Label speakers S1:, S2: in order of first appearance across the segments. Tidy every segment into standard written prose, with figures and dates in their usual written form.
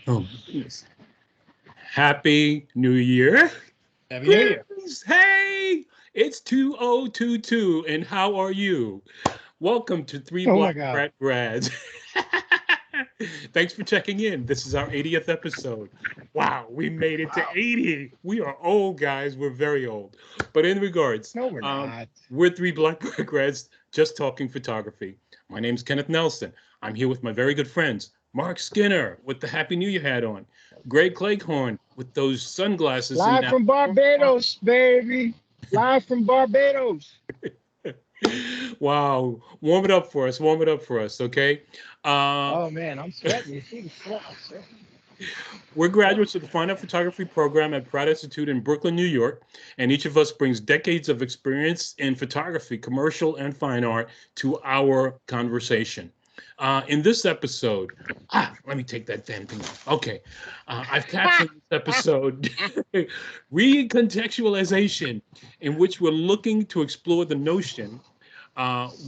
S1: Oh, my goodness. Happy New Year.
S2: Happy New Year.
S1: Hey, it's 2022, and how are you? Welcome to Three
S2: Oh my
S1: Black
S2: God.
S1: Frat Grads. Thanks for checking in. This is our 80th episode. Wow, we made it to 80. We are old, guys. We're very old. But in regards,
S2: No, we're not.
S1: we're Three Black Grads just talking photography. My name's Kenneth Nelson. I'm here with my very good friends, Mark Skinner with the Happy New Year hat on, Greg Cleghorn with those sunglasses and
S2: Live
S1: that.
S2: from Barbados, baby. Live from Barbados.
S1: Wow, warm it up for us. Warm it up for us, okay? Uh,
S2: Oh man, I'm sweating. You see the sweat? I'm sweating.
S1: we're graduates of the Fine Art Photography program at Pratt Institute in Brooklyn, New York, and each of us brings decades of experience in photography, commercial and fine art, to our conversation. In this episode, let me take that damn thing off. Okay, I've captioned this episode Recontextualization, in which we're looking to explore the notion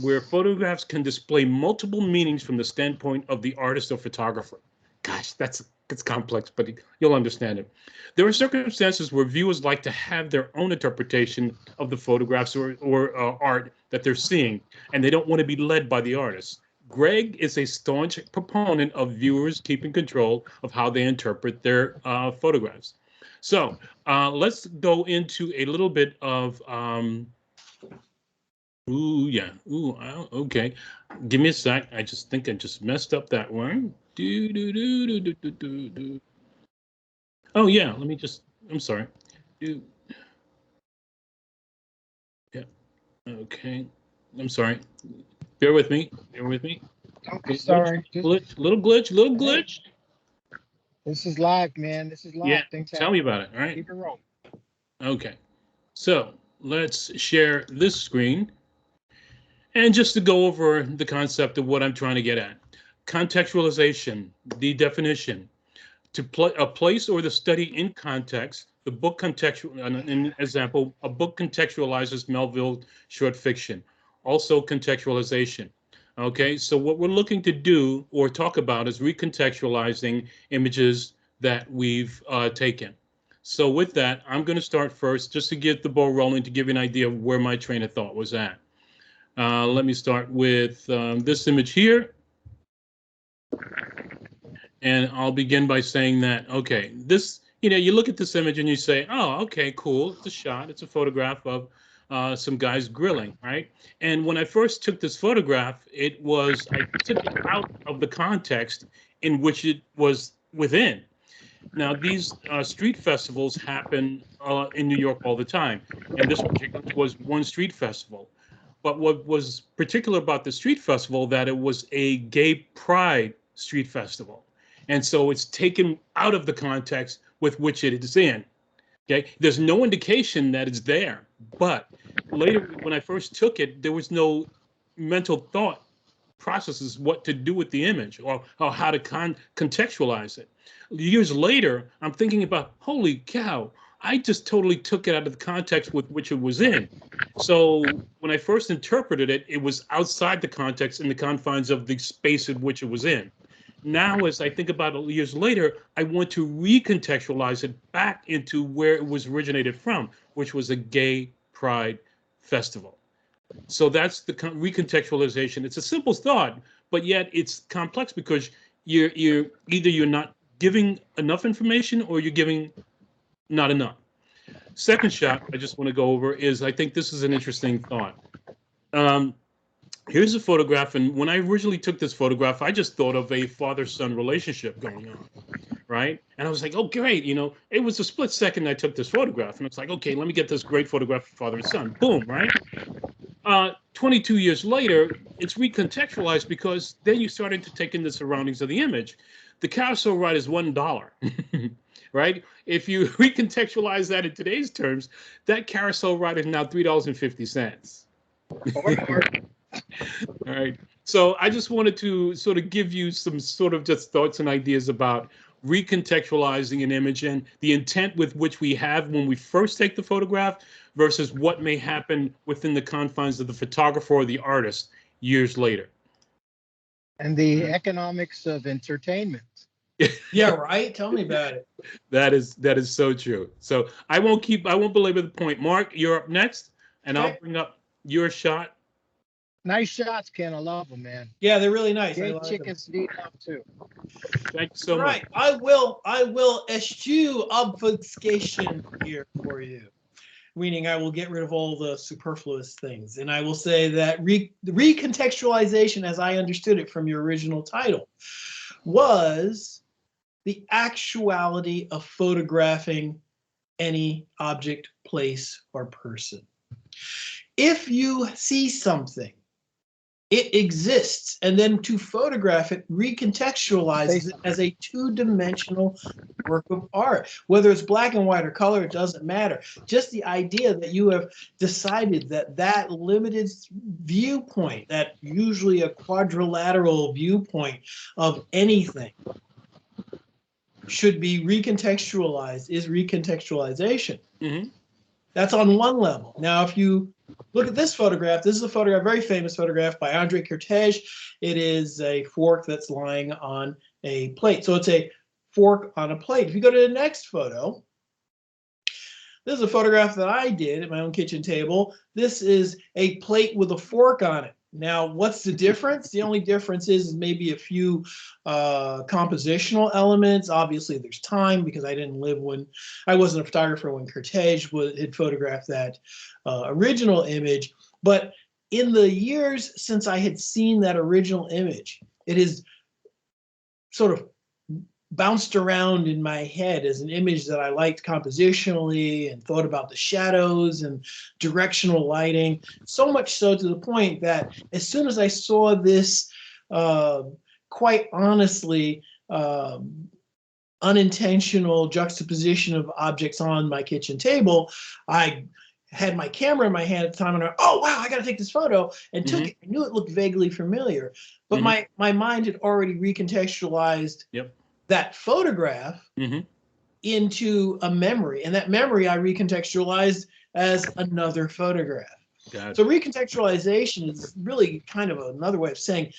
S1: where photographs can display multiple meanings from the standpoint of the artist or photographer. Gosh, it's complex, but you'll understand it. There are circumstances where viewers like to have their own interpretation of the photographs or art that they're seeing, and they don't want to be led by the artist. Greg is a staunch proponent of viewers keeping control of how they interpret their photographs. So let's go into a little bit of ooh, yeah. Ooh, okay. Give me a sec. I just think I just messed up that one. Do, do, do, do, do, do, do, do. Oh, yeah. Let me just, I'm sorry. Do, yeah. Okay. I'm sorry. Bear with me. Bear with me.
S2: Don't be
S1: Little glitch,
S2: sorry. Just
S1: little glitch, little
S2: hey,
S1: glitch.
S2: this is live, man. This is
S1: Yeah.
S2: live. Things
S1: Tell me
S2: happen.
S1: about it. All right.
S2: Keep it rolling.
S1: Okay. So let's share this screen. And just to go over the concept of what I'm trying to get at. Contextualization, the definition. To a place or the study in context, the book contextual, an example, a book contextualizes Melville short fiction. Also contextualization. Okay, so what we're looking to do or talk about is recontextualizing images that we've taken. So with that, I'm going to start first just to get the ball rolling to give you an idea of where my train of thought was at. Let me start with this image here. And I'll begin by saying that, okay, this, you look at this image and you say, oh, okay, cool. It's a shot. It's a photograph of some guys grilling, right? And when I first took this photograph, I took it out of the context in which it was within. Now, these street festivals happen in New York all the time. And this particular was one street festival. But what was particular about the street festival, that it was a gay pride street festival. And so it's taken out of the context with which it is in. Okay, there's no indication that it's there. But later, when I first took it, there was no mental thought processes what to do with the image or how to contextualize it. Years later, I'm thinking about, holy cow, I just totally took it out of the context with which it was in. So when I first interpreted it, it was outside the context in the confines of the space in which it was in. Now, as I think about it years later, I want to recontextualize it back into where it was originated from, which was a gay pride festival. So that's the recontextualization. It's a simple thought, but yet it's complex because you're not giving enough information or you're giving not enough. Second shot I just want to go over is, I think this is an interesting thought. Um, Here's a photograph, and when I originally took this photograph, I just thought of a father-son relationship going on, right? And I was like, oh, great, it was a split second I took this photograph, and it's like, okay, let me get this great photograph of father and son. Boom, right? 22 years later, it's recontextualized because then you started to take in the surroundings of the image. The carousel ride is $1, right? If you recontextualize that in today's terms, that carousel ride is now $3.50.
S2: Or more.
S1: All right. So I just wanted to sort of give you some sort of just thoughts and ideas about recontextualizing an image and the intent with which we have when we first take the photograph versus what may happen within the confines of the photographer or the artist years later.
S2: And the economics of entertainment.
S3: Yeah, right. Tell me about it.
S1: That is so true. So I won't belabor the point. Mark, you're up next, and I'll
S3: Okay.
S1: bring up your shot.
S2: Nice shots, Ken. I love them, man.
S3: Yeah, they're really nice. I
S2: Gay
S3: like them.
S2: chickens need love too.
S1: Thank you
S3: All
S1: so much.
S3: right, I will eschew obfuscation here for you, meaning I will get rid of all the superfluous things, and I will say that recontextualization, as I understood it from your original title, was the actuality of photographing any object, place, or person. If you see something, it exists, and then to photograph it recontextualizes it as a two-dimensional work of art. Whether it's black and white or color, it doesn't matter. Just the idea that you have decided that that limited viewpoint, that usually a quadrilateral viewpoint of anything, should be recontextualized is recontextualization.
S1: Hmm.
S3: That's on one level. Now, if you look at this photograph, this is a photograph, very famous photograph by Andre Kertész. It is a fork that's lying on a plate. So it's a fork on a plate. If you go to the next photo, this is a photograph that I did at my own kitchen table. This is a plate with a fork on it. Now, what's the difference? The only difference is maybe a few compositional elements. Obviously, there's time because I didn't live when, I wasn't a photographer when Kertész had photographed that original image. But in the years since I had seen that original image, it is sort of bounced around in my head as an image that I liked compositionally and thought about the shadows and directional lighting, so much so to the point that as soon as I saw this, quite honestly, unintentional juxtaposition of objects on my kitchen table, I had my camera in my hand at the time and I went, oh wow, I got to take this photo, and took it. I knew it looked vaguely familiar, but my mind had already recontextualized that photograph into a memory, and that memory I recontextualized as another photograph. So recontextualization is really kind of another way of saying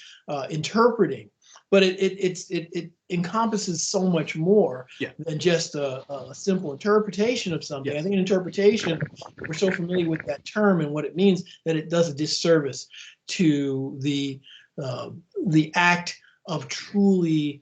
S3: interpreting, but it encompasses so much more than just a simple interpretation of something. I think an interpretation, we're so familiar with that term and what it means that it does a disservice to the act of truly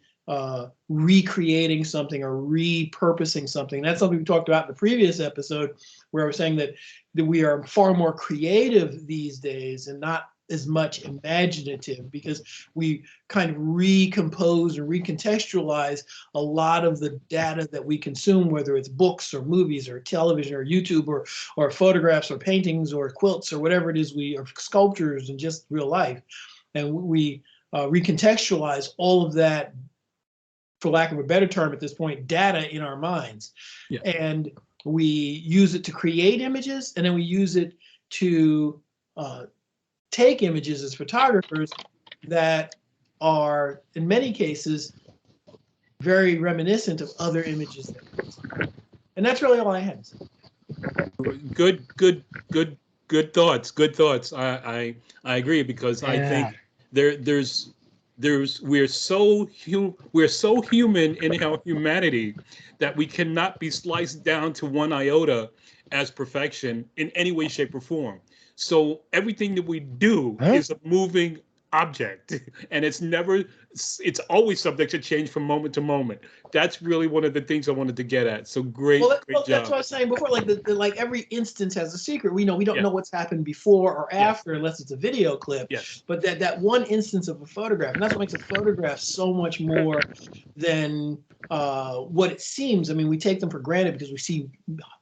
S3: recreating something or repurposing something. That's something we talked about in the previous episode, where I was saying that we are far more creative these days and not as much imaginative, because we kind of recompose and recontextualize a lot of the data that we consume, whether it's books or movies or television or YouTube or photographs or paintings or quilts or whatever it is, or sculptures and just real life. And we recontextualize all of that, for lack of a better term at this point, data in our minds. And we use it to create images, and then we use it to take images as photographers that are, in many cases, very reminiscent of other images. And that's really all I had to say.
S1: Good thoughts. Good thoughts. I agree, because I think there's we're so human in our humanity that we cannot be sliced down to one iota as perfection in any way, shape, or form. So everything that we do is a moving object, and it's always subject to change from moment to moment. That's really one of the things I wanted to get at. So great job.
S3: That's what I was saying before. Like every instance has a secret. We don't know what's happened before or after, unless it's a video clip. But that one instance of a photograph, and that's what makes a photograph so much more than what it seems. I mean, we take them for granted because we see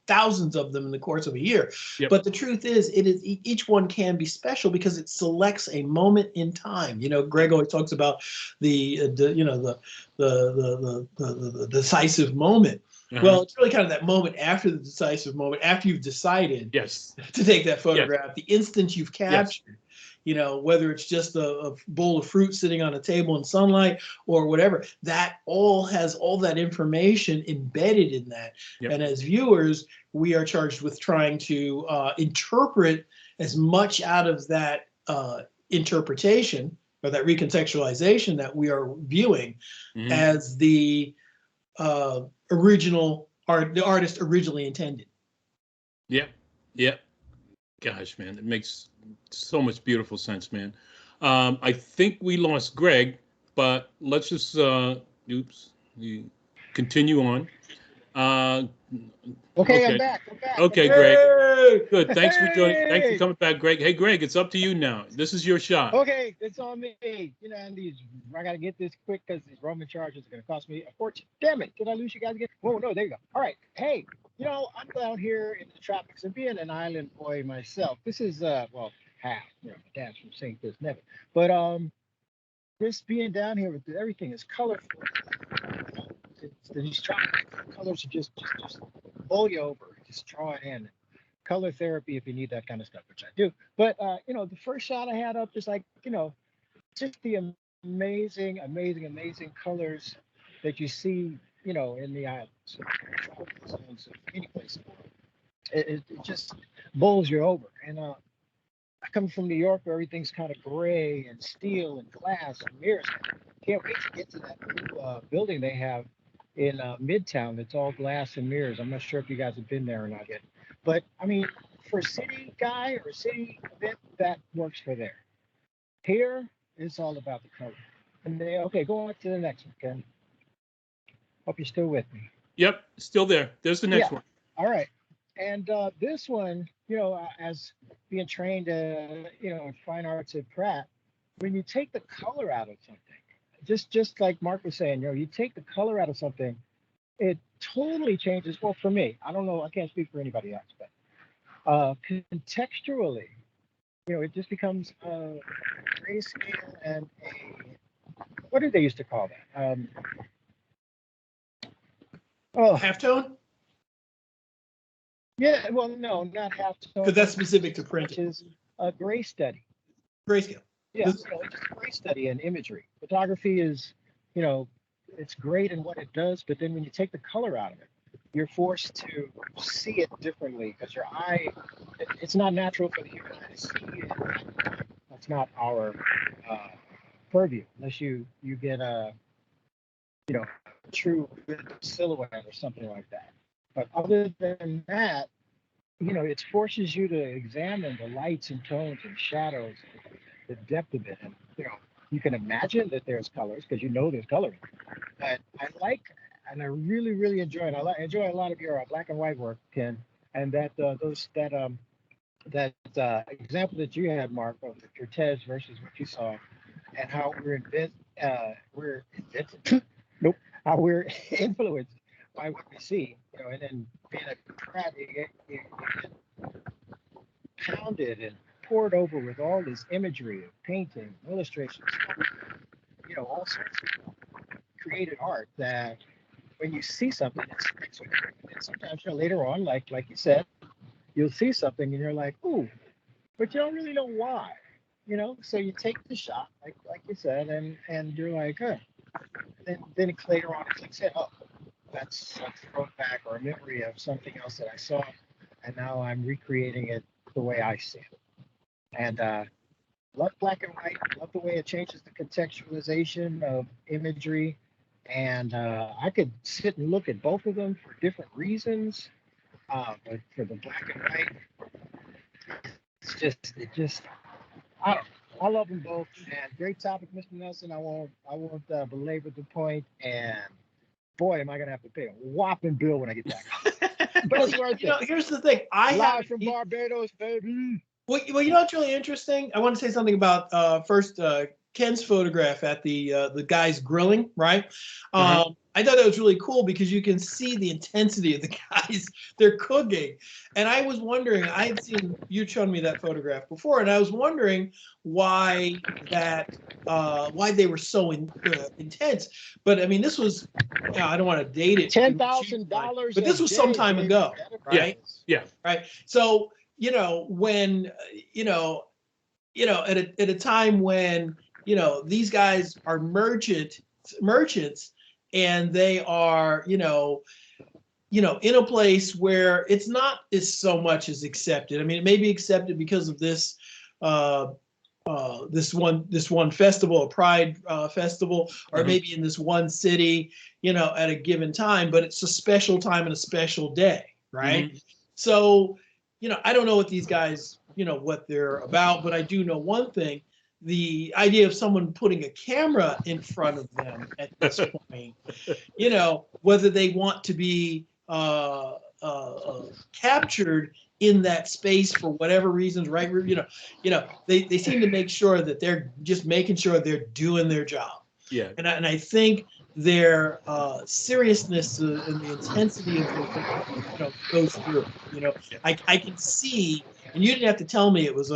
S3: thousands of them in the course of a year. But the truth is, each one can be special because it selects a moment in time. You know, Greg always talks about the decisive moment. Well, it's really kind of that moment after the decisive moment, after you've decided to take that photograph, the instant you've captured. You know, whether it's just a bowl of fruit sitting on a table in sunlight or whatever, that all has all that information embedded in that. And as viewers, we are charged with trying to interpret as much out of that interpretation or that recontextualization that we are viewing
S1: Mhm.
S3: as the original art, the artist originally intended.
S1: Yep. Yep. Gosh, man, it makes so much beautiful sense, man. I think we lost Greg, but let's just oops, you continue on. Uh,
S2: Okay, I'm
S1: okay.
S2: back. I'm back. I'm
S1: Okay,
S2: back.
S1: Greg.
S3: Hey!
S1: Good. Thanks for joining. Thanks for
S2: Hey!
S1: coming back, Greg. Hey, Greg, it's up to you now. This is your shot.
S2: Okay, it's on me. You know, and these, I gotta get this quick because these Roman charges are gonna cost me a fortune. Damn it! Did I lose you guys again? Oh no, there you go. All right. Hey, you know, I'm down here in the tropics and being an island boy myself. This is well, half. You know, my dad's from St. Kitts, Nevis. But just being down here with everything is colorful. These tropical colors are just bowl you over, just draw it in. Color therapy if you need that kind of stuff, which I do. But you know, the first shot I had up is like, you know, just the amazing, amazing, amazing colors that you see, you know, in the islands, tropical zones, any place in the world. It just bowls you over. And I come from New York where everything's kind of gray and steel and glass and mirrors. Can't wait to get to that new building they have in Midtown. It's all glass and mirrors. I'm not sure if you guys have been there or not yet. But I mean, for a city guy or a city event, that works for there. Here, it's all about the color. And they, okay, go on to the next one, Ken. Hope you're still with me.
S1: Yep, still there. There's the next
S2: Yeah.
S1: one.
S2: All right. And this one, you know, as being trained, you know, in fine arts at Pratt, when you take the color out of something, just like Mark was saying, you know, you take the color out of something, it totally changes. Well, for me, I don't know, I can't speak for anybody else, but contextually, you know, it just becomes a grayscale and a, what did they used to call that? Oh,
S3: Halftone?
S2: yeah, well, no, not half tone,
S3: Because that's specific to
S2: which
S3: printing.
S2: is a gray study.
S3: Grayscale.
S2: Yeah,
S3: This-
S2: you know, it's just a gray study in imagery. Photography is, you know, it's great in what it does, but then when you take the color out of it, you're forced to see it differently because your eye, it's not natural for the human eye to see it. That's not our uh, purview unless you get a, you know, true good silhouette or something like that. But other than that, you know, it forces you to examine the lights and tones and shadows, the depth of it. And, you know, you can imagine that there's colors because you know there's coloring. But I like, and I really, really enjoy it. Enjoy a lot of your black and white work, Ken. And that example that you had, Mark, of the Cortez versus what you saw, and how we're invented, nope, how we're influenced by what we see, you know, and then being a crowd, you get pounded and poured over with all this imagery of painting, illustrations, you know, all sorts of created art that when you see something, it sticks with you. And sometimes, you know, later on, like you said, you'll see something and you're like, ooh, but you don't really know why, you know. So you take the shot, like you said, and you're like, huh. Then later on, it clicks in. Oh, that's a throwback or a memory of something else that I saw, and now I'm recreating it the way I see it. And love black and white. Love the way it changes the contextualization of imagery. And I could sit and look at both of them for different reasons. But for the black and white, it just I don't know. I love them both. And great topic, Mr. Nelson. I won't belabor the point. And boy, am I gonna have to pay a whopping bill when I get back. But it's worth
S3: You know,
S2: it.
S3: here's the thing. I
S2: Live
S3: have
S2: from Barbados, baby.
S3: well, you know what's really interesting? I want to say something about first Ken's photograph at the guys grilling, right?
S1: Uh-huh.
S3: I thought that was really cool because you can see the intensity of the guys they're cooking. And I was wondering, I had seen you shown me that photograph before, and I was wondering why why they were so intense. But I mean, this was, you know, I don't want to date it.
S2: $10,000.
S3: But this was some time ago,
S1: Yeah.
S3: right?
S1: Yeah.
S3: Right. So, you know, when at a time when, you know, these guys are merchants and they are, in a place where it's not as so much as accepted. I mean, it may be accepted because of this this one festival, a Pride festival, or maybe in this one city, at a given time, but it's a special time and a special day, right? So, I don't know what these guys, what they're about, but I do know one thing. The idea of someone putting a camera in front of them at this point, whether they want to be captured in that space for whatever reasons, right? They seem to make sure that they're just making sure they're doing their job.
S1: Yeah.
S3: And I think their seriousness and the intensity of the goes through. I can see, and you didn't have to tell me it was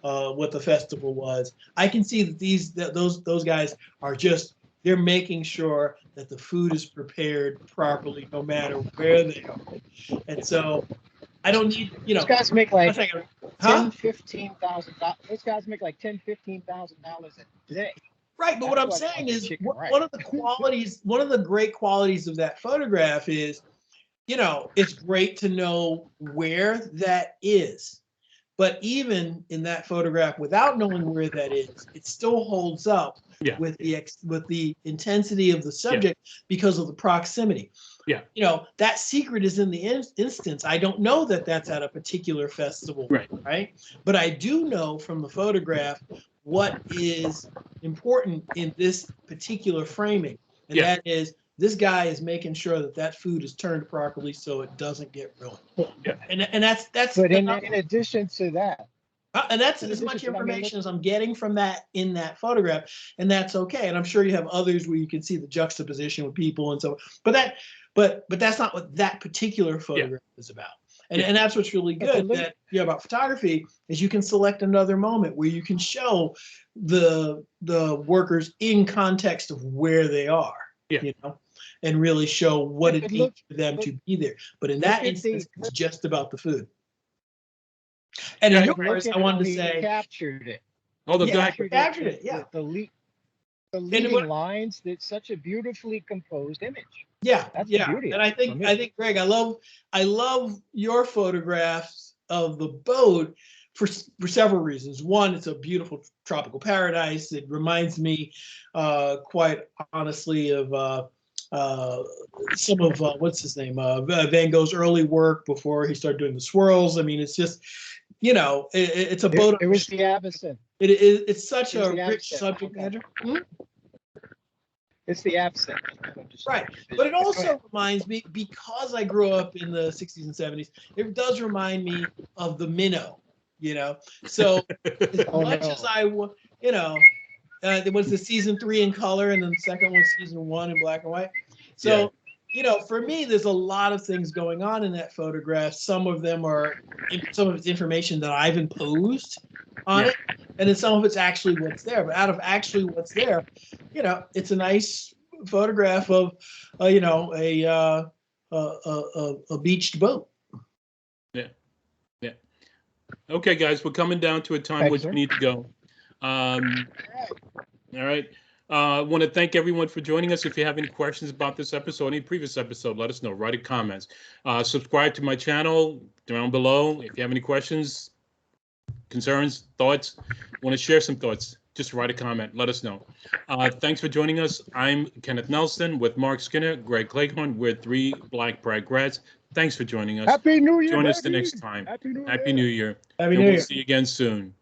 S3: what the festival was. I can see that those guys are just, they're making sure that the food is prepared properly no matter where they are. And so I don't need,
S2: Those guys make like
S3: $10,000-$15,000.
S2: Those guys make like $10,000-$15,000 a day.
S3: Right, but what I'm saying is one of the great qualities of that photograph is, it's great to know where that is. But even in that photograph, without knowing where that is, it still holds up with the intensity of the subject because of the proximity.
S1: Yeah.
S3: That secret is in the instance. I don't know that that's at a particular festival, right? But I do know from the photograph what is important in this particular framing, and that is this guy is making sure that food is turned properly so it doesn't get ruined. Yeah. And that's.
S2: But in addition to that.
S3: And that's as much information as I'm getting from that in that photograph, and that's okay. And I'm sure you have others where you can see the juxtaposition with people and so. But that's not what that particular photograph is about. And that's what's really good about photography is you can select another moment where you can show the workers in context of where they are. And really show what it takes for them to be there. But in that instance, it's just about the food. And in yours, I wanted to say,
S2: captured it.
S1: Oh, the guy
S3: captured it. Yeah,
S2: the leading lines. That's such a beautifully composed image.
S3: Yeah,
S2: that's the beauty.
S3: And I think, Greg, I love your photographs of the boat for several reasons. One, it's a beautiful tropical paradise. It reminds me, quite honestly, of some of what's his name, Van Gogh's early work before he started doing the swirls. I mean, it's just, it's a boat.
S2: It was the absinthe.
S3: It's such a rich subject matter.
S2: It's the absinthe.
S3: Right. But it also reminds me, because I grew up in the 60s and 70s, it does remind me of the minnow, So as much as I, there was the season 3 in color, and then the second one, season 1 in black and white. So, for me, there's a lot of things going on in that photograph. Some of it's information that I've imposed on it, and then some of it's actually what's there. But out of actually what's there, it's a nice photograph of, a beached boat.
S1: Yeah. Yeah. Okay, guys, we're coming down to a time which we need to go. All right. I want to thank everyone for joining us. If you have any questions about this episode, any previous episode, let us know. Write in comments. Subscribe to my channel down below. If you have any questions, concerns, thoughts, want to share some thoughts, just write a comment. Let us know. Thanks for joining us. I'm Kenneth Nelson with Mark Skinner, Greg Cleghorn. We're 3 Black Pride grads. Thanks for joining us.
S2: Happy New Year.
S1: Join us the next time.
S2: Happy New Year.
S1: Happy New Year.
S3: Happy New Year.
S1: We'll see you again soon.